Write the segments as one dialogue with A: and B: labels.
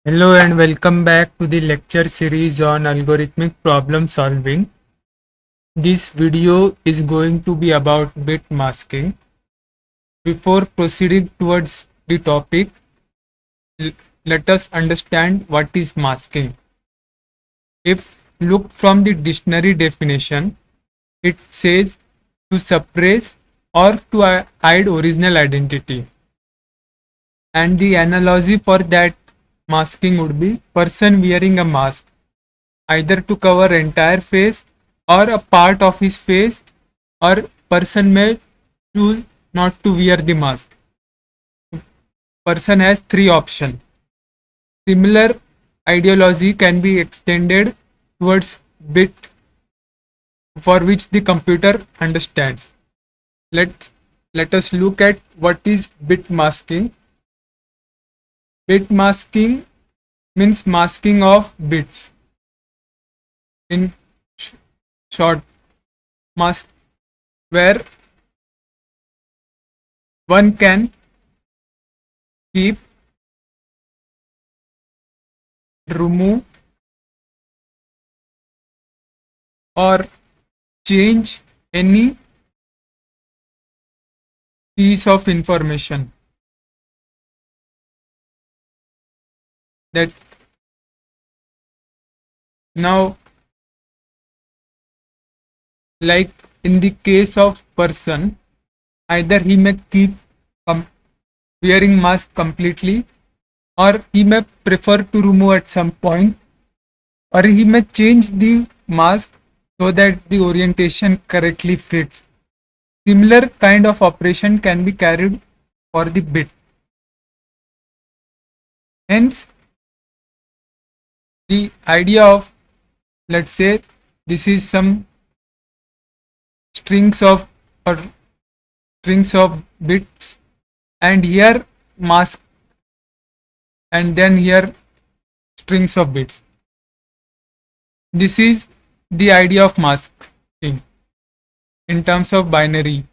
A: Hello and welcome back to the lecture series on algorithmic problem solving. This video is going to be about bit masking. Before proceeding towards the topic, let us understand what is masking. If look from the dictionary definition, it says to suppress or to hide original identity. And the analogy for that masking would be person wearing a mask either to cover entire face or a part of his face, or person may choose not to wear the mask. Person has three options. Similar ideology can be extended towards bit for which the computer understands. Let us look at what is bit masking. Bit masking means masking of bits. In short, mask where one can keep, remove, or change any piece of information that now, like in the case of person, either he may keep wearing mask completely, or he may prefer to remove at some point, or he may change the mask so that the orientation correctly fits. Similar kind of operation can be carried for the bit. Hence, the idea of, let's say, this is some strings of or strings of bits, and here mask, and then here strings of bits. This is the idea of masking in terms of binary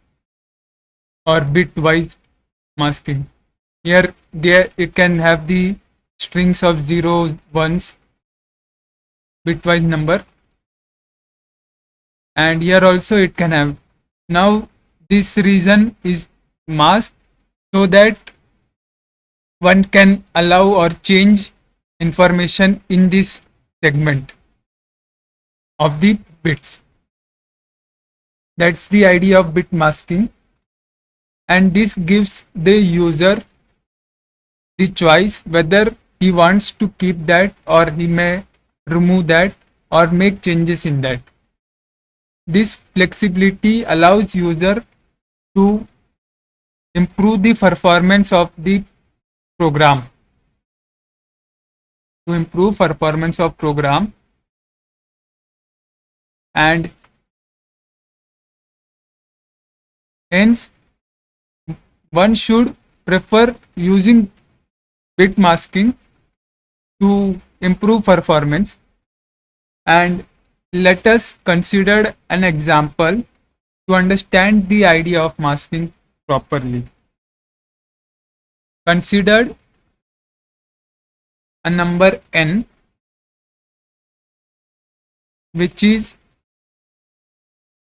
A: or bitwise masking. Here, there it can have the strings of zeros, ones, bitwise number, and here also it can have. Now, this reason is masked so that one can allow or change information in this segment of the bits. That's the idea of bit masking, and this gives the user the choice whether he wants to keep that, or he may remove that or make changes in that. This flexibility allows user to improve the performance of the program. To improve performance of program, and hence one should prefer using bit masking to improve performance. And let us consider an example to understand the idea of masking properly. Consider a number n which is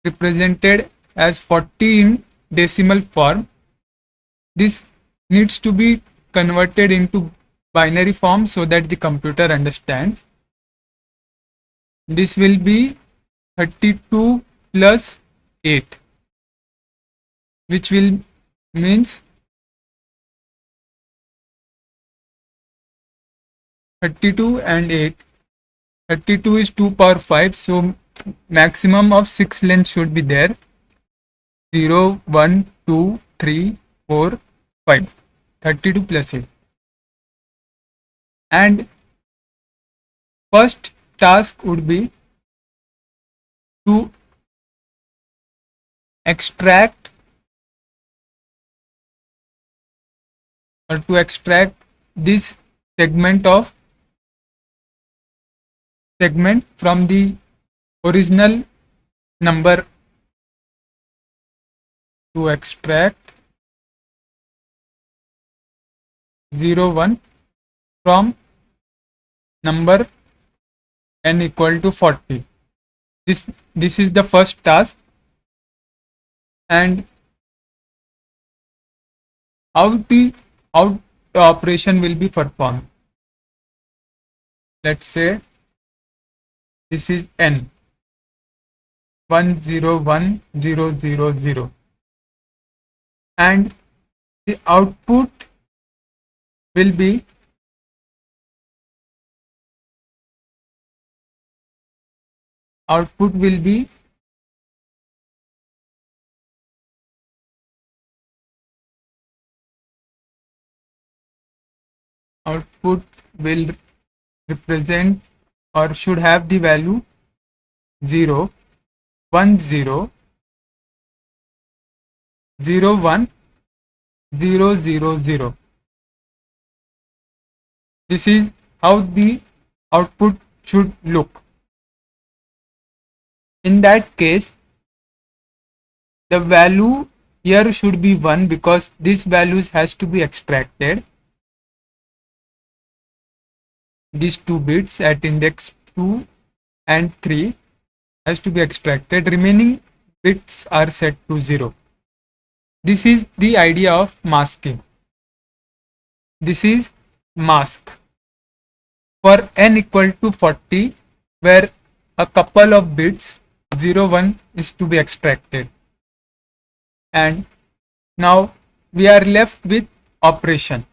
A: represented as 40 in decimal form. This needs to be converted into binary form so that the computer understands. This will be 32 plus 8, which will means 32 and 8. 32 is 2 power 5, so maximum of 6 lengths should be there. 0, 1, 2, 3, 4, 5. 32 plus 8. And first task would be to extract this segment from the original number, to extract 0, 1 from number n equal to 40. This is the first task. And how how the operation will be performed. Let's say this is n 101000, and the output will be output will be output will represent or should have the value 0 1 0 0 1 0 0 0. This is how the output should look. In that case, the value here should be 1 because this values has to be extracted. These 2 bits at index 2 and 3 has to be extracted. Remaining bits are set to 0. This is the idea of masking. This is mask for n equal to 40, where a couple of bits 0 1 is to be extracted. And now we are left with operation.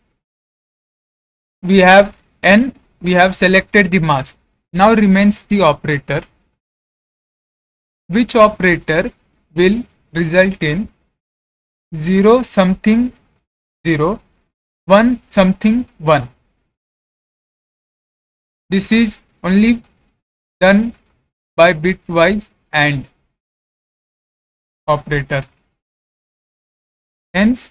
A: We have n, we have selected the mask. Now remains the operator, which operator will result in 0 something 0 1 something 1. This is only done by bitwise AND operator. Hence,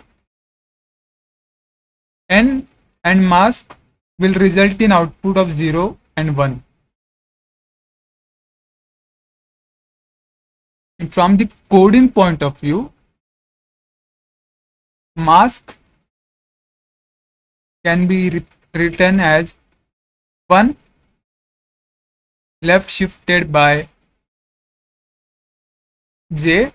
A: n and mask will result in output of 0 and 1. And from the coding point of view, mask can be written as 1 left shifted by j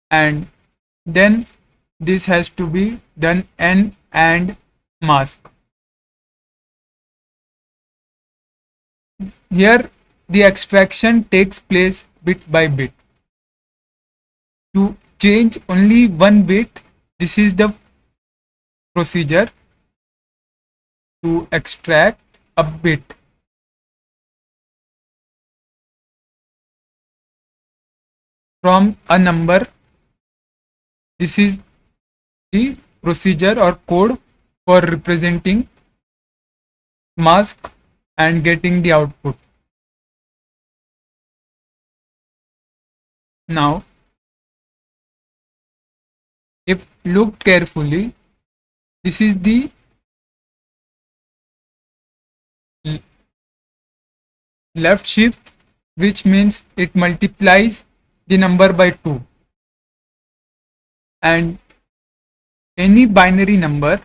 A: and then this has to be done n and mask. Here the extraction takes place bit by bit. To change only one bit, this is the procedure to extract a bit. From a number. This is the procedure or code for representing mask and getting the output. Now, if looked carefully, this is the left shift, which means it multiplies the number by 2. And any binary number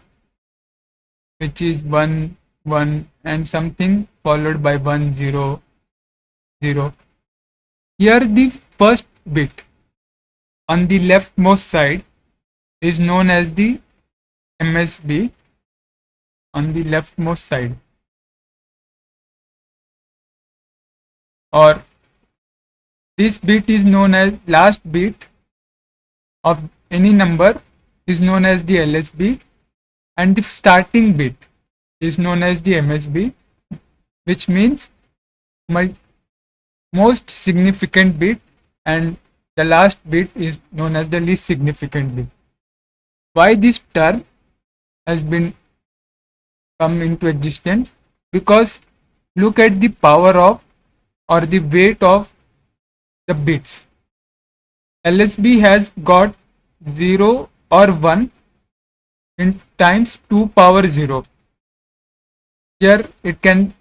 A: which is 1 1 and something followed by 1 0 0, here the first bit on the leftmost side is known as the MSB on the leftmost side, or this bit is known as last bit of any number is known as the LSB, and the starting bit is known as the MSB, which means most significant bit, and the last bit is known as the least significant bit. Why this term has been come into existence? Because look at the power of or the weight of the bits. LSB has got 0 or 1 in times 2 power 0. Here it can,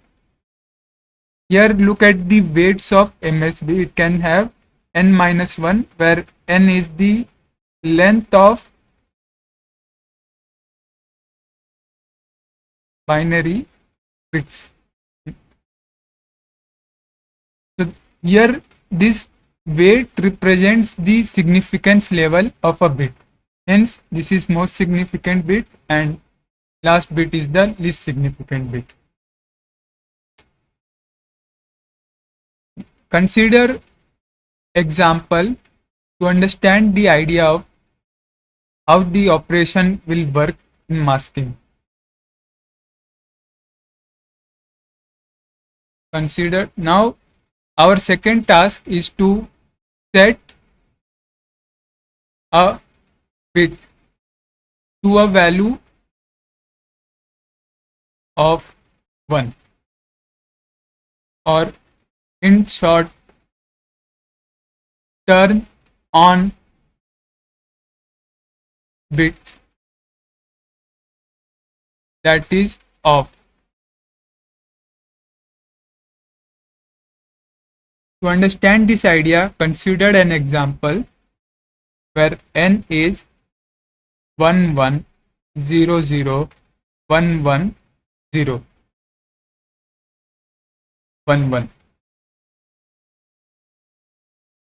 A: here look at the weights of MSB. It can have n minus 1, where n is the length of binary bits. So here this weight represents the significance level of a bit. Hence this is most significant bit and last bit is the least significant bit. Consider example to understand the idea of how the operation will work in masking. Consider now our second task is to set a bit to a value of 1, or in short, turn on bits that is off. To understand this idea, consider an example where n is 1 1 0 0 1 1 0 1 1,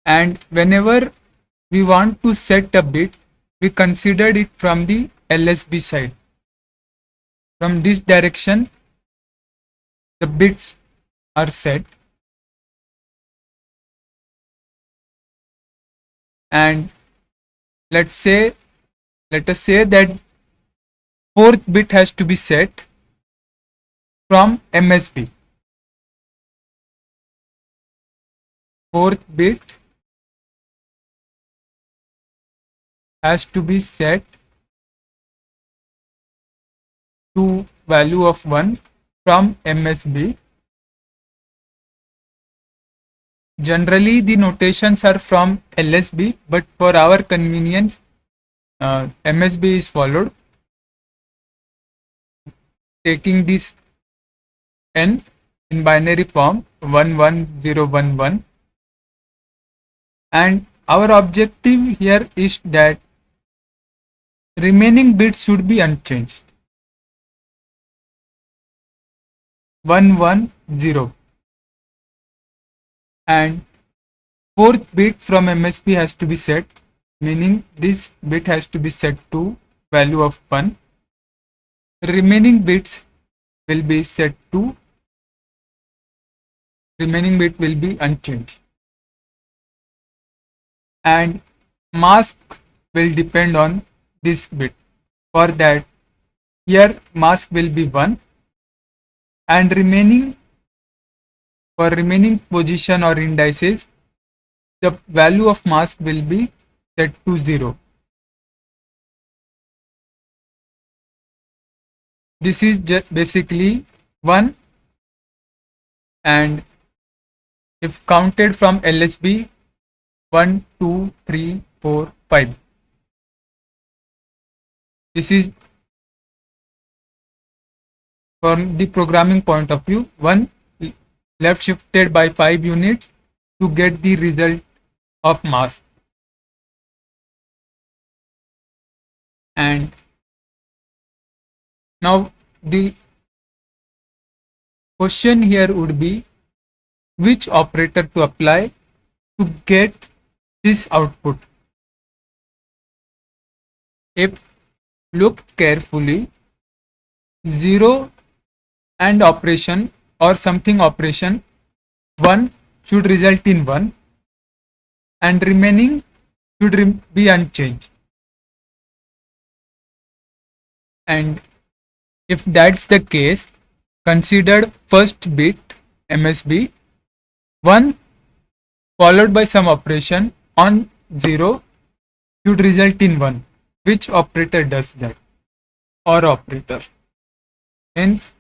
A: and whenever we want to set a bit, we considered it from the LSB side. From this direction the bits are set, and let us say that fourth bit has to be set from MSB. Fourth bit has to be set to value of 1 from MSB. Generally the notations are from LSB, but for our convenience MSB is followed, taking this n in binary form 1 1 0 1 1, and our objective here is that remaining bits should be unchanged. 1 1 0, and fourth bit from MSB has to be set, meaning this bit has to be set to value of 1. Remaining bits will be set to, remaining bit will be unchanged, and mask will depend on this bit. For that, here mask will be 1, and for remaining position or indices, the value of mask will be set to 0. This is just basically 1, and if counted from LSB, 1 2 3 4 5. This is from the programming point of view, 1 left shifted by 5 units to get the result of mask. And now the question here would be which operator to apply to get this output. If look carefully, 0 and operation or something operation 1 should result in 1, and remaining should be unchanged. And if that's the case, consider first bit MSB 1 followed by some operation on 0 should result in 1. Which operator does that? OR operator. Hence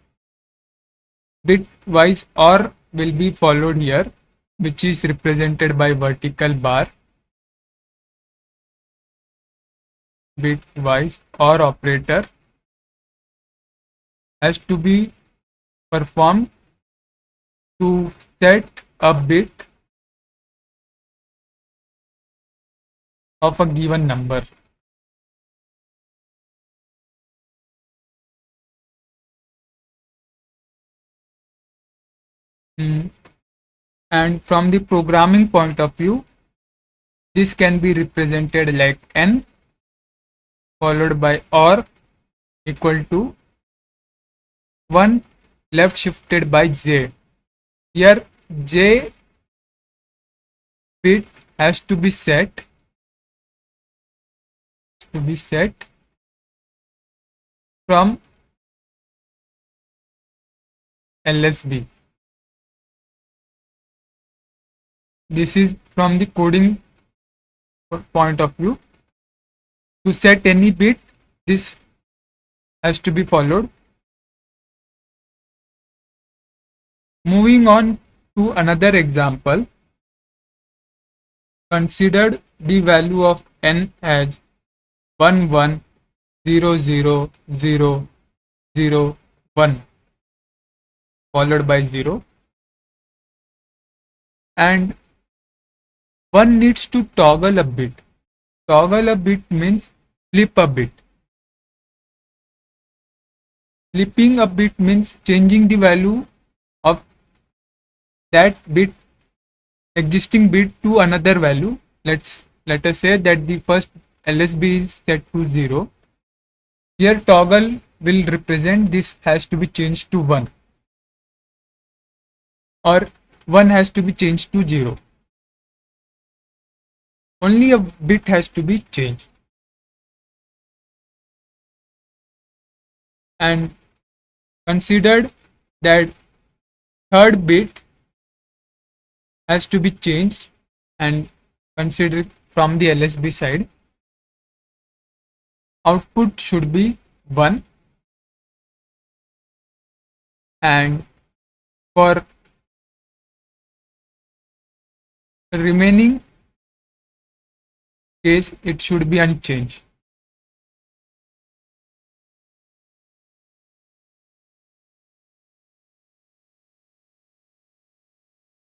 A: bitwise OR will be followed here, which is represented by vertical bar. Bitwise OR operator has to be performed to set a bit of a given number. Mm, And from the programming point of view, this can be represented like n followed by or equal to 1 left shifted by j. Here j bit has to be set from LSB. This is from the coding point of view. To set any bit, this has to be followed. Moving on to another example, consider the value of n as 1 1 0 0 0 0 1 followed by 0, and one needs to toggle a bit. Toggle a bit means flip a bit. Flipping a bit means changing the value of that bit, existing bit, to another value. Let us say that the first LSB is set to 0. Here toggle will represent this has to be changed to 1, or 1 has to be changed to 0. Only a bit has to be changed. And considered that third bit has to be changed, and consider from the LSB side, output should be 1, and for remaining case it should be unchanged.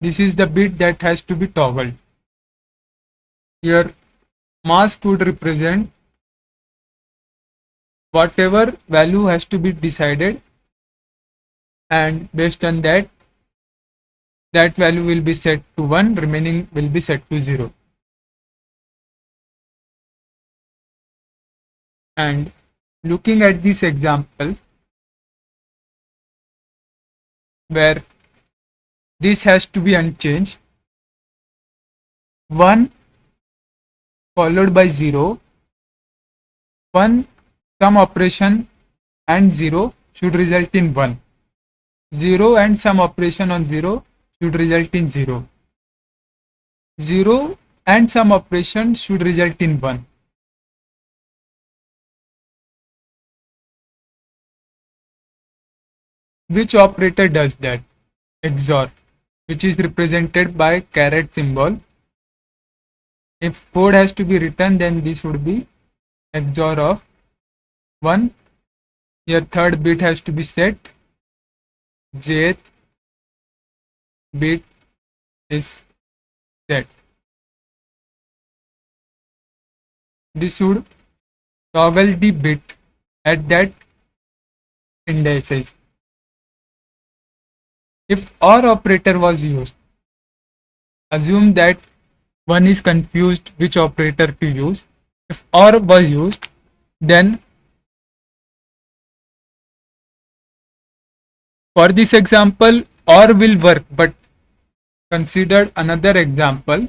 A: This is the bit that has to be toggled. Here mask would represent whatever value has to be decided, and based on that, that value will be set to 1, remaining will be set to 0. And looking at this example where this has to be unchanged, 1 followed by 0, 1 some operation and 0 should result in 1. 0 and some operation on 0 should result in 0. 0 and some operation should result in 1. Which operator does that? XOR, which is represented by caret symbol. If code has to be written, then this would be XOR of 1. Your third bit has to be set. Jth bit is set. This would toggle the bit at that indices. If OR operator was used, assume that one is confused which operator to use. If OR was used, then for this example OR will work, but consider another example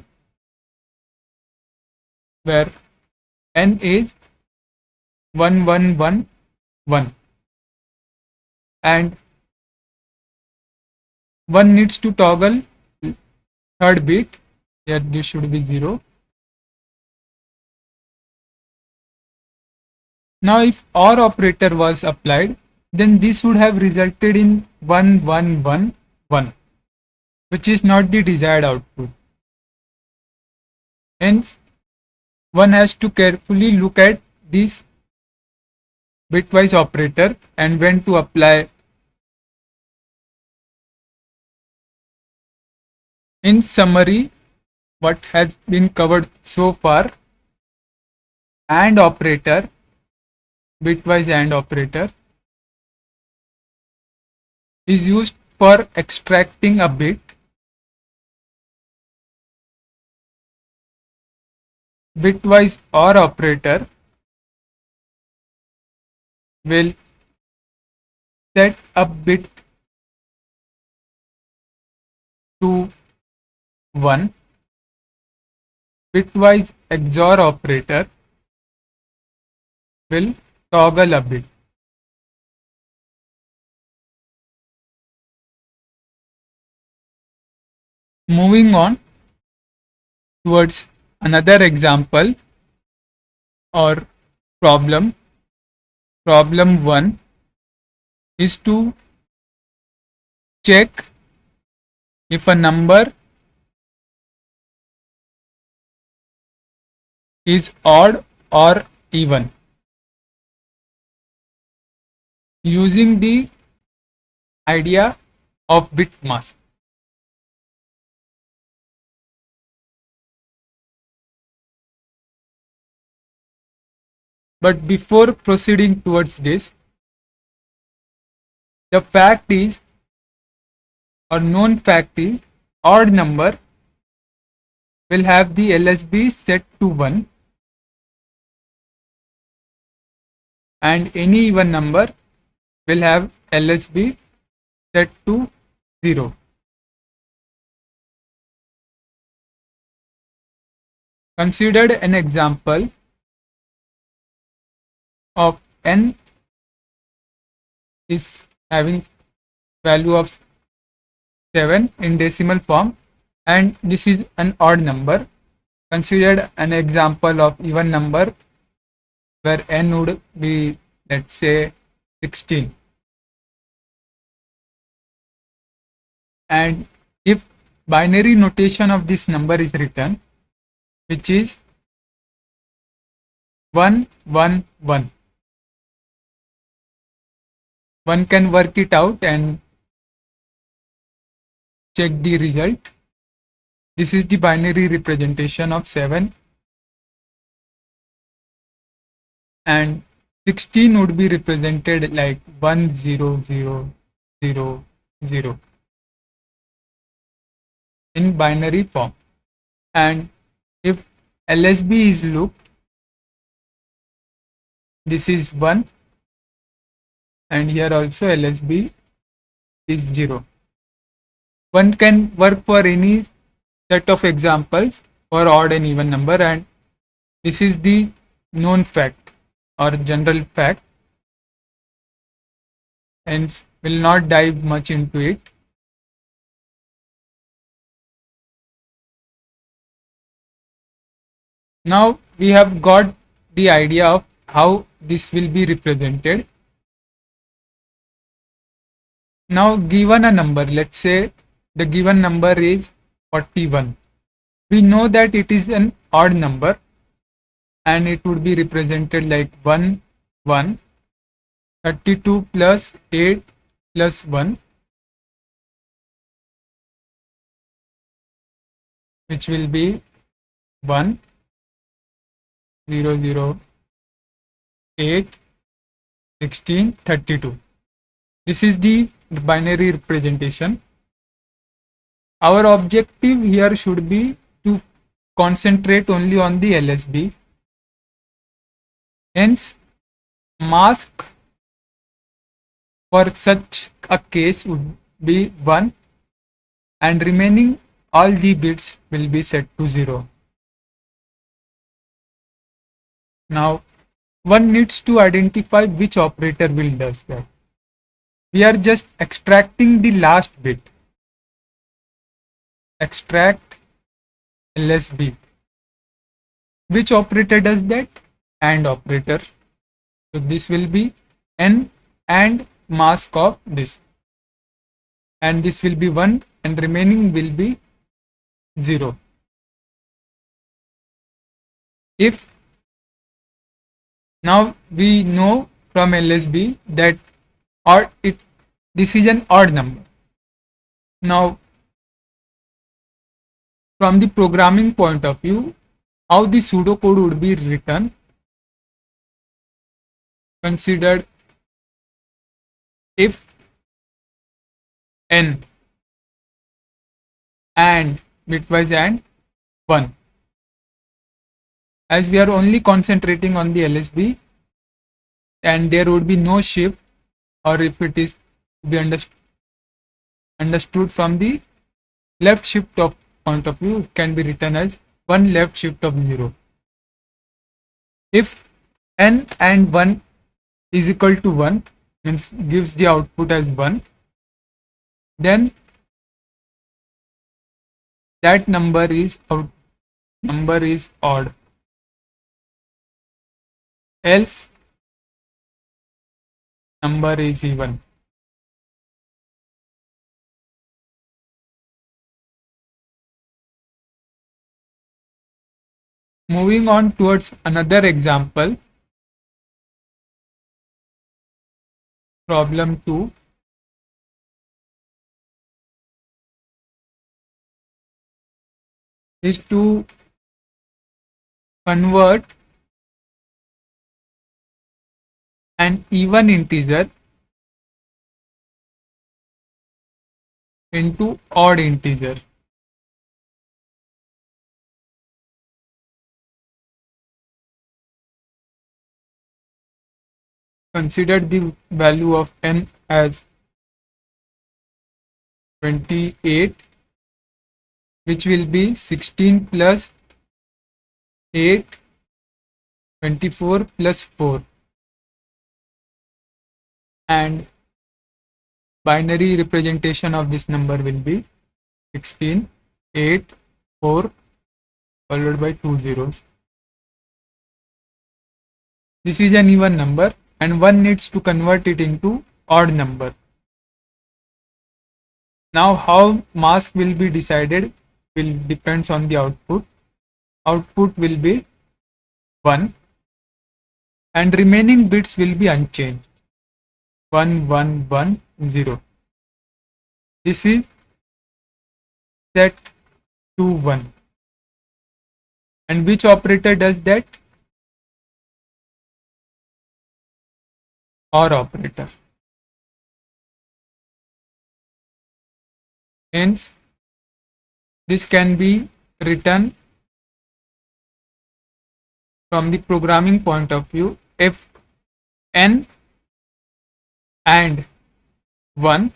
A: where n is 1 1 1 1 and one needs to toggle third bit. Here this should be 0. Now if OR operator was applied, then this would have resulted in 1 1 1 1, which is not the desired output. Hence one has to carefully look at this bitwise operator and when to apply. In summary, what has been covered so far: AND operator, bitwise AND operator, is used for extracting a bit, bitwise OR operator will set a bit to 1. Bitwise XOR operator will toggle a bit. Moving on towards another example or problem. Problem 1 is to check if a number is odd or even using the idea of bit mask. But before proceeding towards this, the fact is, or known fact is, odd number will have the LSB set to 1 and any even number will have LSB set to 0. Considered an example of n is having value of 7 in decimal form and this is an odd number. Considered an example of even number where n would be, let's say, 16. And if binary notation of this number is written, which is 1 1 1, one can work it out and check the result. This is the binary representation of 7 and 16 would be represented like 1 0 0 0 0 in binary form. And if LSB is looked, this is 1 and here also LSB is 0. One can work for any set of examples for odd and even number, and this is the known fact or general fact, hence will not dive much into it. Now we have got the idea of how this will be represented. Now given a number, let's say the given number is 41. We know that it is an odd number and it would be represented like 1 1, 32 plus 8 plus 1, which will be 1 0 0 8 16 32. This is the binary representation. Our objective here should be to concentrate only on the LSB. Hence, mask for such a case would be 1 and remaining all the bits will be set to 0. Now, one needs to identify which operator will does that. We are just extracting the last bit. Extract LSB. Which operator does that? AND operator. So this will be n and mask of this. And this will be 1 and remaining will be 0. If now we know from LSB that this is an odd number. Now from the programming point of view, how the pseudocode would be written, considered if n and bitwise and 1. As we are only concentrating on the LSB and there would be no shift, or if it is to be understood from the left shift of point of view, it can be written as 1 left shift of 0. If n and 1 is equal to 1, means gives the output as 1, then that number is odd, else number is even. Moving on towards another example, problem 2. Is to convert an even integer into odd integer. Consider the value of n as 28, which will be 16 plus 8, 24 plus 4, and binary representation of this number will be 16, 8, 4 followed by 2 zeros. This is an even number and one needs to convert it into odd number. Now how mask will be decided will depends on the output. Output will be 1 and remaining bits will be unchanged, 1 1 1 0. This is set to 1. And which operator does that? OR operator. Hence this can be written from the programming point of view, if n and 1,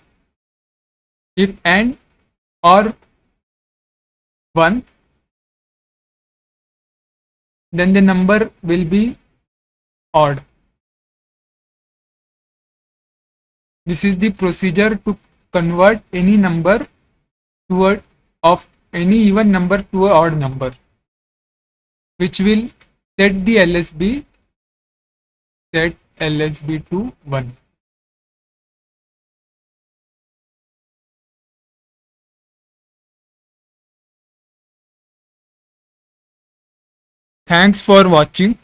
A: if n or 1, then the number will be odd. This is the procedure to convert any number of any even number to an odd number, which will set LSB to 1. Thanks for watching.